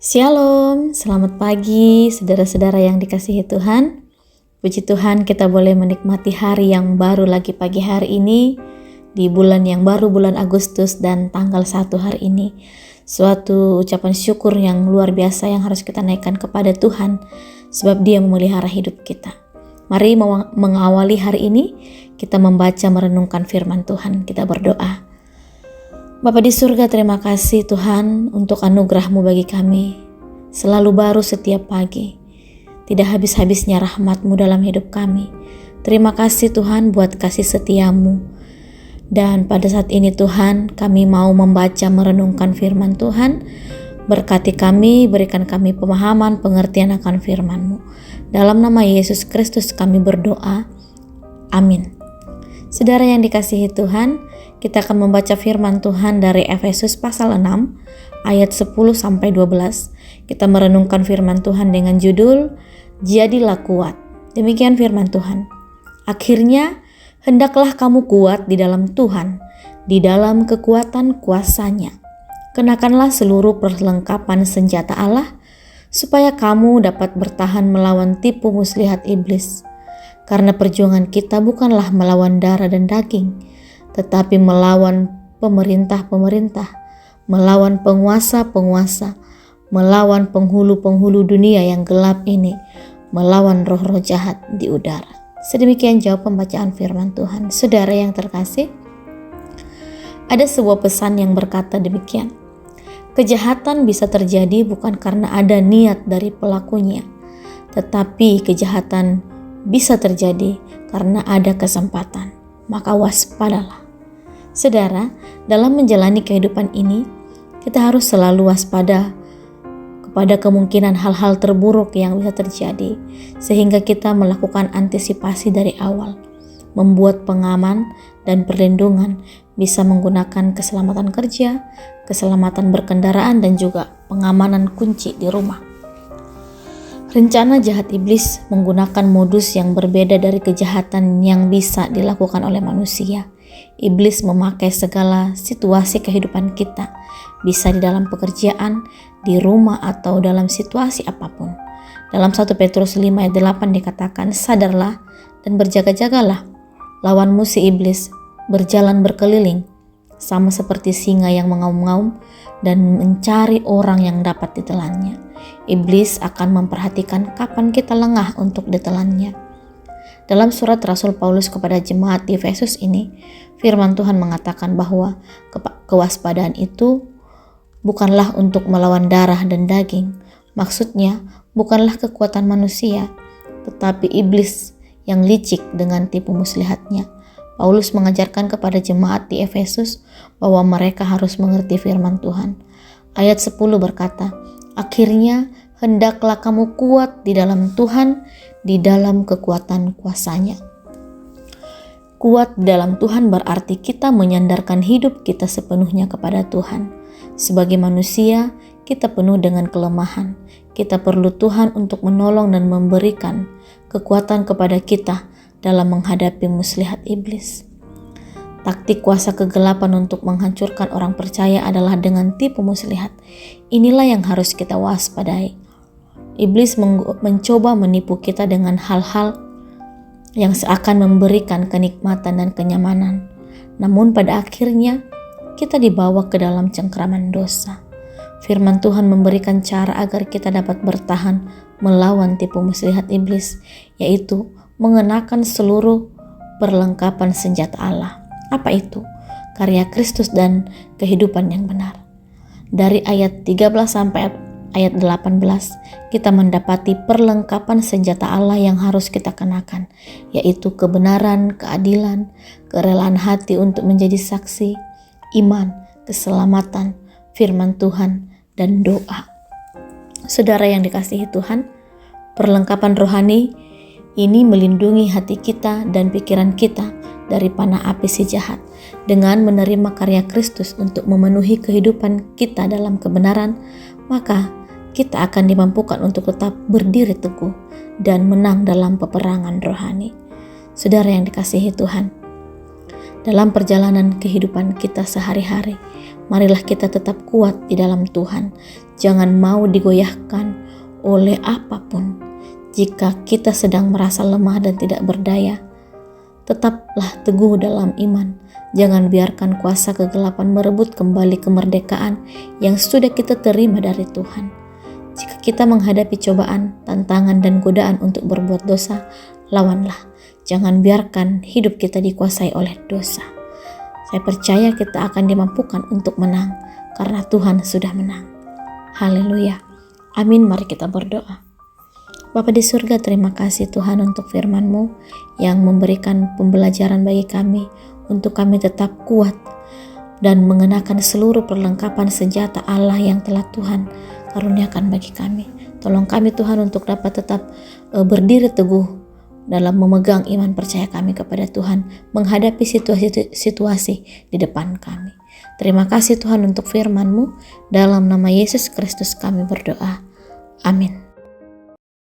Shalom, selamat pagi saudara-saudara yang dikasihi Tuhan. Puji Tuhan kita boleh menikmati hari yang baru lagi pagi hari ini, di bulan yang baru, bulan Agustus dan tanggal 1 hari ini. Suatu ucapan syukur yang luar biasa yang harus kita naikkan kepada Tuhan, sebab Dia memelihara hidup kita. Mari mengawali hari ini, kita membaca merenungkan firman Tuhan, kita berdoa. Bapa di surga, terima kasih Tuhan untuk anugerah-Mu bagi kami. Selalu baru setiap pagi. Tidak habis-habisnya rahmat-Mu dalam hidup kami. Terima kasih Tuhan buat kasih setia-Mu. Dan pada saat ini Tuhan, kami mau membaca merenungkan firman Tuhan. Berkati kami, berikan kami pemahaman, pengertian akan firman-Mu. Dalam nama Yesus Kristus kami berdoa. Amin. Saudara yang dikasihi Tuhan, kita akan membaca firman Tuhan dari Efesus pasal 6 ayat 10-12. Kita merenungkan firman Tuhan dengan judul Jadilah Kuat. Demikian firman Tuhan. Akhirnya hendaklah kamu kuat di dalam Tuhan, di dalam kekuatan kuasa-Nya. Kenakanlah seluruh perlengkapan senjata Allah supaya kamu dapat bertahan melawan tipu muslihat iblis. Karena perjuangan kita bukanlah melawan darah dan daging, tetapi melawan pemerintah-pemerintah, melawan penguasa-penguasa, melawan penghulu-penghulu dunia yang gelap ini, melawan roh-roh jahat di udara. Sedemikian jawab pembacaan firman Tuhan. Saudara yang terkasih, ada sebuah pesan yang berkata demikian. Kejahatan bisa terjadi bukan karena ada niat dari pelakunya, tetapi kejahatan bisa terjadi karena ada kesempatan. Maka waspadalah. Saudara, dalam menjalani kehidupan ini, kita harus selalu waspada kepada kemungkinan hal-hal terburuk yang bisa terjadi, sehingga kita melakukan antisipasi dari awal, membuat pengaman dan perlindungan, bisa menggunakan keselamatan kerja, keselamatan berkendaraan, dan juga pengamanan kunci di rumah. Rencana jahat iblis menggunakan modus yang berbeda dari kejahatan yang bisa dilakukan oleh manusia. Iblis memakai segala situasi kehidupan kita, bisa di dalam pekerjaan, di rumah, atau dalam situasi apapun. Dalam 1 Petrus 5 ayat 8 dikatakan, sadarlah dan berjaga-jagalah. Lawanmu si iblis berjalan berkeliling, sama seperti singa yang mengaum-ngaum dan mencari orang yang dapat ditelannya. Iblis akan memperhatikan kapan kita lengah untuk ditelannya. Dalam surat Rasul Paulus kepada jemaat di Efesus ini, firman Tuhan mengatakan bahwa kewaspadaan itu bukanlah untuk melawan darah dan daging. Maksudnya bukanlah kekuatan manusia, tetapi iblis yang licik dengan tipu muslihatnya. Paulus mengajarkan kepada jemaat di Efesus bahwa mereka harus mengerti firman Tuhan. Ayat 10 berkata, akhirnya hendaklah kamu kuat di dalam Tuhan, di dalam kekuatan kuasa-Nya. Kuat di dalam Tuhan berarti kita menyandarkan hidup kita sepenuhnya kepada Tuhan. Sebagai manusia, kita penuh dengan kelemahan. Kita perlu Tuhan untuk menolong dan memberikan kekuatan kepada kita dalam menghadapi muslihat iblis. Taktik kuasa kegelapan untuk menghancurkan orang percaya adalah dengan tipu muslihat. Inilah yang harus kita waspadai. Iblis mencoba menipu kita dengan hal-hal yang seakan memberikan kenikmatan dan kenyamanan. Namun pada akhirnya kita dibawa ke dalam cengkraman dosa. Firman Tuhan memberikan cara agar kita dapat bertahan melawan tipu muslihat iblis, yaitu mengenakan seluruh perlengkapan senjata Allah. Apa itu? Karya Kristus dan kehidupan yang benar. Dari ayat 13 sampai ayat 18, kita mendapati perlengkapan senjata Allah yang harus kita kenakan, yaitu kebenaran, keadilan, kerelaan hati untuk menjadi saksi, iman, keselamatan, firman Tuhan, dan doa. Saudara yang dikasihi Tuhan, perlengkapan rohani ini melindungi hati kita dan pikiran kita dari panah api si jahat. Dengan menerima karya Kristus untuk memenuhi kehidupan kita dalam kebenaran, maka kita akan dimampukan untuk tetap berdiri teguh dan menang dalam peperangan rohani. Saudara yang dikasihi Tuhan, dalam perjalanan kehidupan kita sehari-hari. Marilah kita tetap kuat di dalam Tuhan. Jangan mau digoyahkan oleh apapun. Jika kita sedang merasa lemah dan tidak berdaya, tetaplah teguh dalam iman. Jangan biarkan kuasa kegelapan merebut kembali kemerdekaan yang sudah kita terima dari Tuhan. Jika kita menghadapi cobaan, tantangan, dan godaan untuk berbuat dosa, lawanlah. Jangan biarkan hidup kita dikuasai oleh dosa. Saya percaya kita akan dimampukan untuk menang karena Tuhan sudah menang. Haleluya. Amin. Mari kita berdoa. Bapa di surga, terima kasih Tuhan untuk firman-Mu yang memberikan pembelajaran bagi kami untuk kami tetap kuat dan mengenakan seluruh perlengkapan senjata Allah yang telah Tuhan karuniakan bagi kami. Tolong kami Tuhan untuk dapat tetap berdiri teguh dalam memegang iman percaya kami kepada Tuhan, menghadapi situasi di depan kami. Terima kasih Tuhan untuk firman-Mu. Dalam nama Yesus Kristus kami berdoa. Amin.